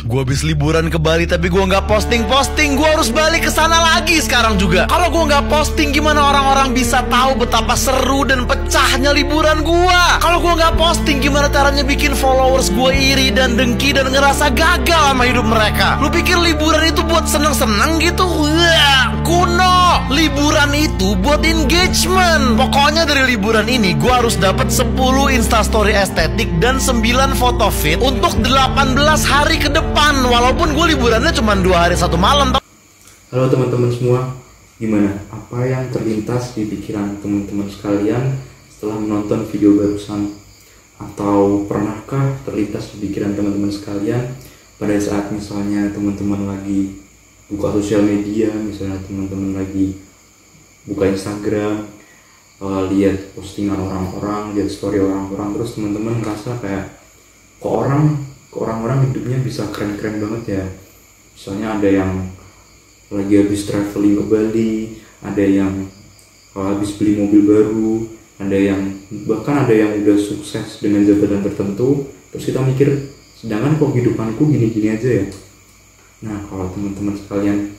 Gue habis liburan ke Bali tapi gue nggak posting. Gue harus balik ke sana lagi sekarang juga. Kalau gue nggak posting, gimana orang-orang bisa tahu betapa seru dan pecahnya liburan gue? Kalau gue nggak posting, gimana caranya bikin followers gue iri dan dengki dan ngerasa gagal sama hidup mereka? Lu pikir liburan itu buat seneng-seneng gitu? Wah, kuno. Liburan itu buat engagement. Pokoknya dari liburan ini gue harus dapat 10 instastory estetik dan 9 foto fit untuk 18 hari ke depan. Walaupun gue liburannya cuma 2 hari 1 malam. Halo teman-teman semua, gimana? Apa yang terlintas di pikiran teman-teman sekalian setelah menonton video barusan? Atau pernahkah terlintas di pikiran teman-teman sekalian pada saat misalnya teman-teman lagi buka sosial media, misalnya teman-teman lagi buka Instagram, lihat postingan orang-orang, lihat story orang-orang, terus teman-teman merasa kayak kok orang-orang hidupnya bisa keren-keren banget ya. Misalnya ada yang lagi habis traveling ke Bali, ada yang habis beli mobil baru, bahkan ada yang udah sukses dengan jabatan tertentu. Terus kita mikir, sedangkan kok hidupanku gini-gini aja ya. Nah, kalau teman-teman sekalian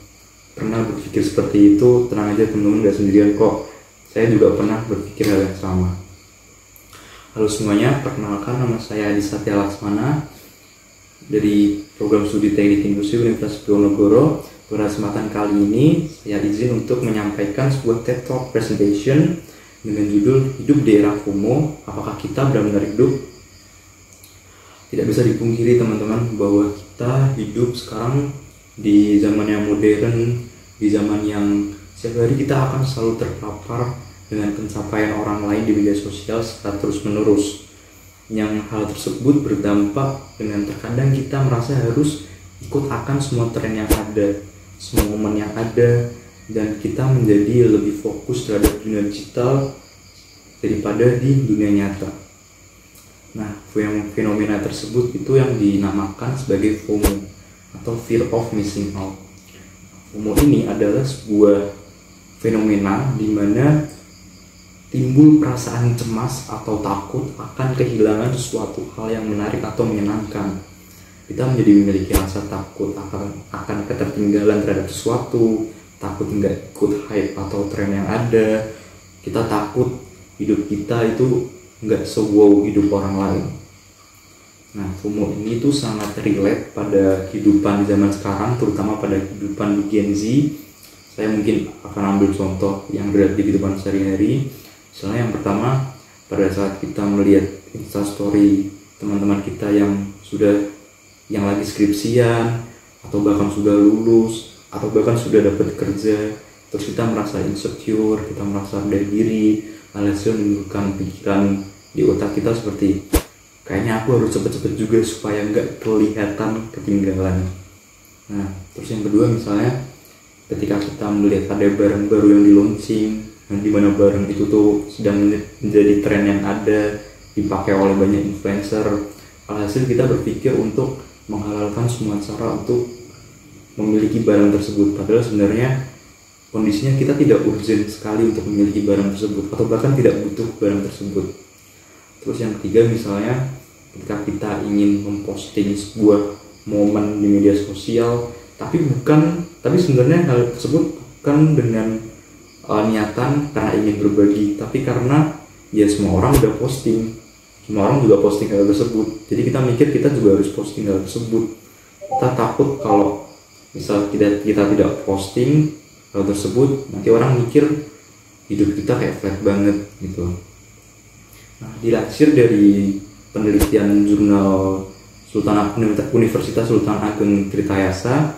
pernah berpikir seperti itu, tenang aja teman-teman, gak sendirian kok. Saya juga pernah berpikir hal yang sama. Halo semuanya, perkenalkan, nama saya Adi Satya Laksmana dari program studi Teknik Industri Universitas Diponegoro. Pada kesempatan kali ini saya izin untuk menyampaikan sebuah TED Talk presentation dengan judul Hidup di Era FOMO, apakah kita benar-benar hidup? Tidak bisa dipungkiri teman-teman bahwa kita hidup sekarang di zaman yang modern, di zaman yang setiap hari kita akan selalu terpapar dengan pencapaian orang lain di media sosial secara terus-menerus. Yang hal tersebut berdampak dengan terkadang kita merasa harus ikut akan semua tren yang ada, semua momen yang ada, dan kita menjadi lebih fokus terhadap dunia digital daripada di dunia nyata. Nah, fenomena tersebut itu yang dinamakan sebagai FOMO atau Fear of Missing Out. FOMO ini adalah sebuah fenomena di mana timbul perasaan cemas atau takut akan kehilangan sesuatu hal yang menarik atau menyenangkan. Kita menjadi memiliki rasa takut akan ketertinggalan terhadap sesuatu, takut nggak ikut hype atau tren yang ada. Kita takut hidup kita itu nggak se-wow hidup orang lain. Nah, FOMO ini tuh sangat relate pada kehidupan zaman sekarang, terutama pada kehidupan Gen Z. Saya mungkin akan ambil contoh yang berada di kehidupan sehari-hari. Misalnya yang pertama, pada saat kita melihat instastory teman-teman kita yang lagi skripsian, atau bahkan sudah lulus, atau bahkan sudah dapat kerja, terus kita merasa insecure, kita merasa rendah diri, alhasil menimbulkan pikiran di otak kita seperti kayaknya aku harus cepet-cepet juga supaya nggak kelihatan ketinggalan. Nah, terus yang kedua misalnya ketika kita melihat ada barang baru yang di launching, di mana barang itu tuh sedang menjadi tren yang ada, dipakai oleh banyak influencer, alhasil kita berpikir untuk menghalalkan semua cara untuk memiliki barang tersebut, padahal sebenarnya kondisinya kita tidak urgent sekali untuk memiliki barang tersebut, atau bahkan tidak butuh barang tersebut. Terus yang ketiga misalnya ketika kita ingin memposting sebuah momen di media sosial, tapi sebenarnya hal tersebut bukan dengan niatan karena ingin berbagi, tapi karena ya semua orang udah posting, semua orang juga posting hal tersebut, jadi kita mikir kita juga harus posting hal tersebut. Kita takut kalau misal kita tidak posting hal tersebut, nanti orang mikir hidup kita kayak flat banget gitu. Nah, dilansir dari penelitian jurnal Universitas Sultan Ageng Tirtayasa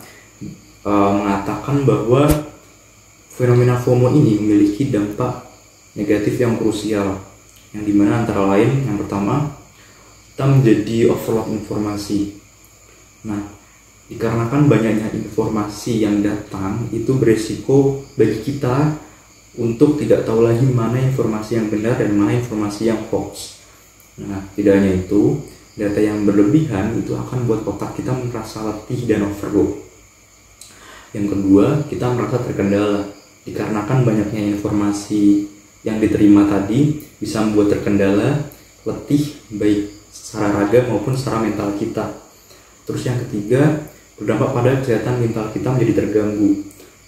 mengatakan bahwa fenomena FOMO ini memiliki dampak negatif yang krusial, yang dimana antara lain yang pertama, kita menjadi overload informasi. Nah, dikarenakan banyaknya informasi yang datang, itu beresiko bagi kita untuk tidak tahu lagi mana informasi yang benar dan mana informasi yang hoax. Nah, tidak hanya itu, data yang berlebihan itu akan buat otak kita merasa letih dan overload. Yang kedua, kita merasa terkendala. Dikarenakan banyaknya informasi yang diterima tadi bisa membuat terkendala, letih baik secara raga maupun secara mental kita. Terus yang ketiga, berdampak pada kesehatan mental kita menjadi terganggu.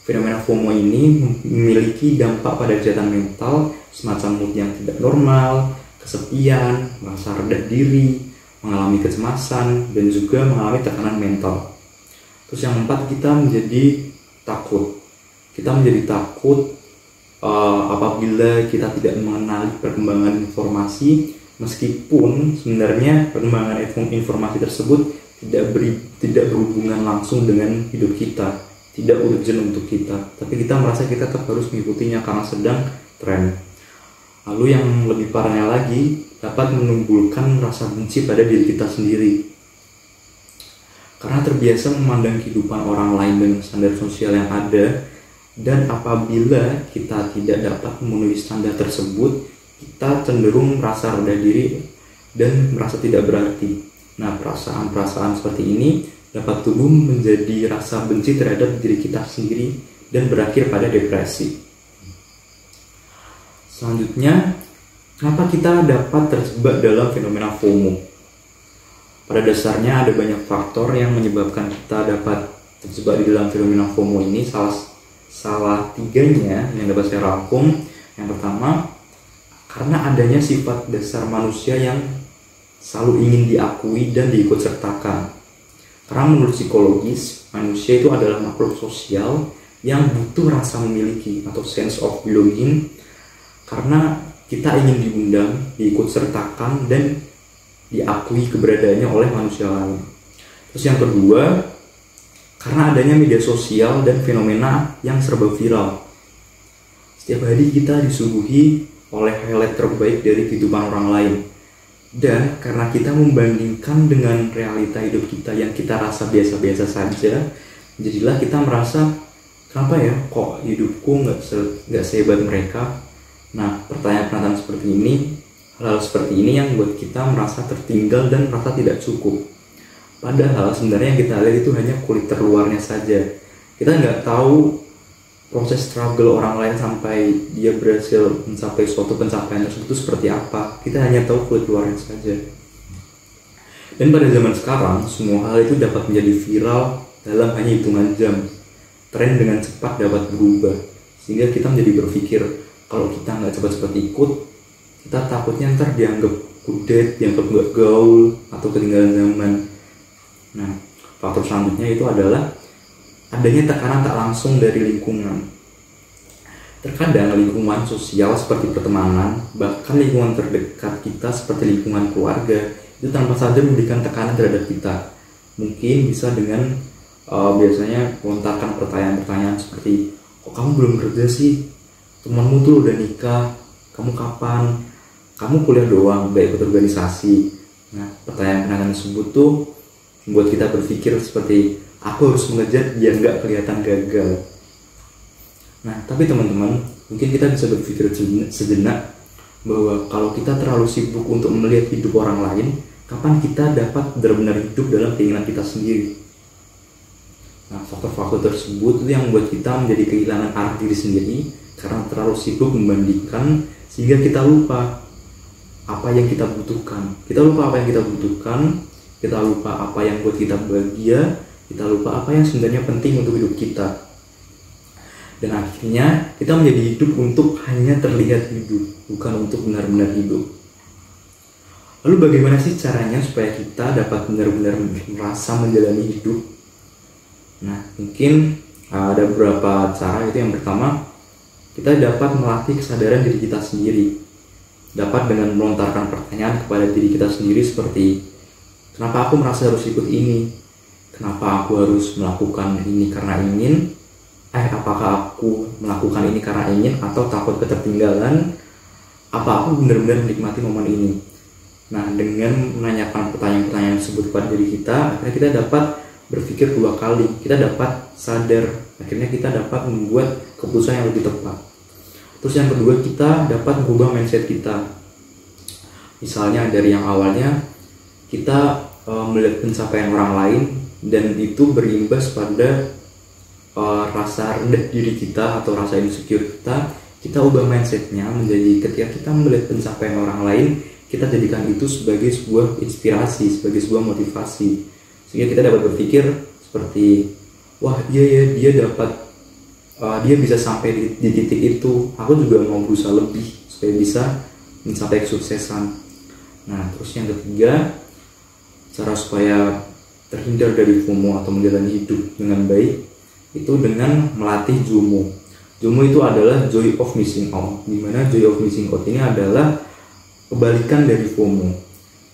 Fenomena FOMO ini memiliki dampak pada kesehatan mental, semacam mood yang tidak normal, kesepian, merasa rendah diri, mengalami kecemasan, dan juga mengalami tekanan mental. Terus yang keempat, kita menjadi takut. Kita menjadi takut apabila kita tidak mengenali perkembangan informasi, meskipun sebenarnya perkembangan informasi tersebut tidak berhubungan langsung dengan hidup kita, tidak urgent untuk kita, tapi kita merasa kita tetap harus mengikutinya karena sedang tren. Lalu yang lebih parahnya lagi, dapat menimbulkan rasa benci pada diri kita sendiri. Karena terbiasa memandang kehidupan orang lain dengan standar sosial yang ada, dan apabila kita tidak dapat memenuhi standar tersebut, kita cenderung merasa rendah diri dan merasa tidak berarti. Nah, perasaan-perasaan seperti ini dapat tumbuh menjadi rasa benci terhadap diri kita sendiri dan berakhir pada depresi. Selanjutnya, kenapa kita dapat terjebak dalam fenomena FOMO? Pada dasarnya ada banyak faktor yang menyebabkan kita dapat terjebak di dalam fenomena FOMO ini. Salah tiganya yang dapat saya rangkum. Yang pertama, karena adanya sifat dasar manusia yang selalu ingin diakui dan diikutsertakan. Karena menurut psikologis, manusia itu adalah makhluk sosial yang butuh rasa memiliki atau sense of belonging, karena kita ingin diundang, diikutsertakan, dan diakui keberadaannya oleh manusia lain. Terus yang kedua, karena adanya media sosial dan fenomena yang serba viral. Setiap hari kita disuguhi oleh highlight terbaik dari kehidupan orang lain. Dan karena kita membandingkan dengan realita hidup kita yang kita rasa biasa-biasa saja, jadilah kita merasa, kenapa ya kok hidupku nggak sehebat mereka? Nah, pertanyaan-pertanyaan seperti ini, hal-hal seperti ini yang membuat kita merasa tertinggal dan merasa tidak cukup. Padahal sebenarnya yang kita lihat itu hanya kulit terluarnya saja. Kita nggak tahu proses struggle orang lain sampai dia berhasil mencapai suatu pencapaian tersebut itu seperti apa. Kita hanya tahu kulit luarnya saja. Dan pada zaman sekarang, semua hal itu dapat menjadi viral dalam hanya hitungan jam. Tren dengan cepat dapat berubah, sehingga kita menjadi berpikir, kalau kita nggak cepat-cepat ikut, kita takutnya ntar dianggap kudet, dianggap nggak gaul, atau ketinggalan zaman. Nah, faktor selanjutnya itu adalah adanya tekanan tak langsung dari lingkungan. Terkadang lingkungan sosial seperti pertemanan, bahkan lingkungan terdekat kita seperti lingkungan keluarga, itu tanpa sadar memberikan tekanan terhadap kita. Mungkin bisa dengan biasanya melontarkan pertanyaan-pertanyaan seperti, kok kamu belum kerja sih? Temanmu tuh udah nikah, kamu kapan? Kamu kuliah doang, gak ikut organisasi. Nah, pertanyaan-pertanyaan tersebut tuh membuat kita berpikir seperti, aku harus mengejar biar nggak kelihatan gagal. Nah, tapi teman-teman, mungkin kita bisa berpikir sejenak bahwa kalau kita terlalu sibuk untuk melihat hidup orang lain, kapan kita dapat benar-benar hidup dalam keinginan kita sendiri? Nah, faktor-faktor tersebut itu yang membuat kita menjadi kehilangan arah diri sendiri karena terlalu sibuk membandingkan, sehingga kita lupa apa yang kita butuhkan. Kita lupa apa yang kita butuhkan, kita lupa apa yang buat kita bahagia, kita lupa apa yang sebenarnya penting untuk hidup kita. Dan akhirnya kita menjadi hidup untuk hanya terlihat hidup, bukan untuk benar-benar hidup. Lalu bagaimana sih caranya supaya kita dapat benar-benar merasa menjalani hidup? Nah, mungkin ada beberapa cara. Itu yang pertama, kita dapat melatih kesadaran diri kita sendiri. Dapat dengan melontarkan pertanyaan kepada diri kita sendiri seperti, kenapa aku merasa harus ikut ini? Kenapa aku harus melakukan ini karena ingin? Apakah aku melakukan ini karena ingin atau takut ketertinggalan? Apa aku benar-benar menikmati momen ini? Nah, dengan menanyakan pertanyaan-pertanyaan tersebut kepada diri kita, akhirnya kita dapat berpikir dua kali. Kita dapat sadar, akhirnya kita dapat membuat keputusan yang lebih tepat. Terus yang kedua, kita dapat mengubah mindset kita. Misalnya dari yang awalnya kita melihat pencapaian orang lain dan itu berimbas pada rasa rendah diri kita atau rasa insecure kita ubah mindsetnya menjadi ketika kita melihat pencapaian orang lain, kita jadikan itu sebagai sebuah inspirasi, sebagai sebuah motivasi, sehingga kita dapat berpikir seperti, wah iya ya, dia bisa sampai di titik itu, aku juga mau berusaha lebih supaya bisa mencapai kesuksesan. Nah, terus yang ketiga, cara supaya terhindar dari FOMO atau menjalani hidup dengan baik itu dengan melatih JOMO. JOMO itu adalah joy of missing out, dimana joy of missing out ini adalah kebalikan dari FOMO.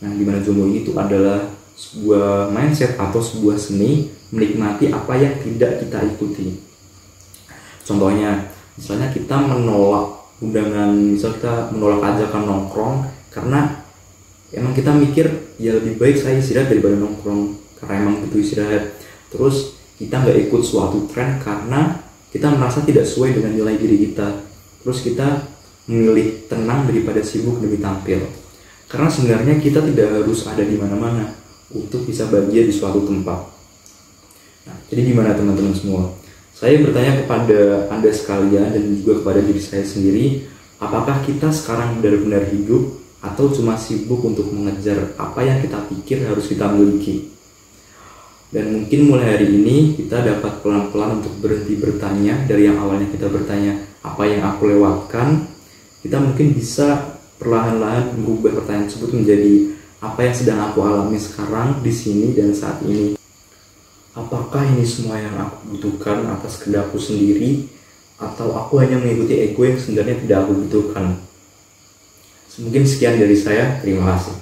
Nah, dimana JOMO ini itu adalah sebuah mindset atau sebuah seni menikmati apa yang tidak kita ikuti. Contohnya, misalnya kita menolak undangan, misal kita menolak ajakan nongkrong karena emang kita mikir ya lebih baik saya istirahat daripada nongkrong karena emang butuh istirahat. Terus kita nggak ikut suatu tren karena kita merasa tidak sesuai dengan nilai diri kita. Terus kita memilih tenang daripada sibuk demi tampil. Karena sebenarnya kita tidak harus ada di mana-mana untuk bisa bahagia di suatu tempat. Nah, jadi gimana teman-teman semua? Saya bertanya kepada Anda sekalian dan juga kepada diri saya sendiri, apakah kita sekarang benar-benar hidup atau cuma sibuk untuk mengejar apa yang kita pikir harus kita miliki? Dan mungkin mulai hari ini kita dapat pelan-pelan untuk berhenti bertanya. Dari yang awalnya kita bertanya, apa yang aku lewatkan? Kita mungkin bisa perlahan-lahan merubah pertanyaan tersebut menjadi, apa yang sedang aku alami sekarang, di sini dan saat ini? Apakah ini semua yang aku butuhkan atas kehendakku sendiri, atau aku hanya mengikuti ego yang sebenarnya tidak aku butuhkan? Mungkin sekian dari saya, terima kasih.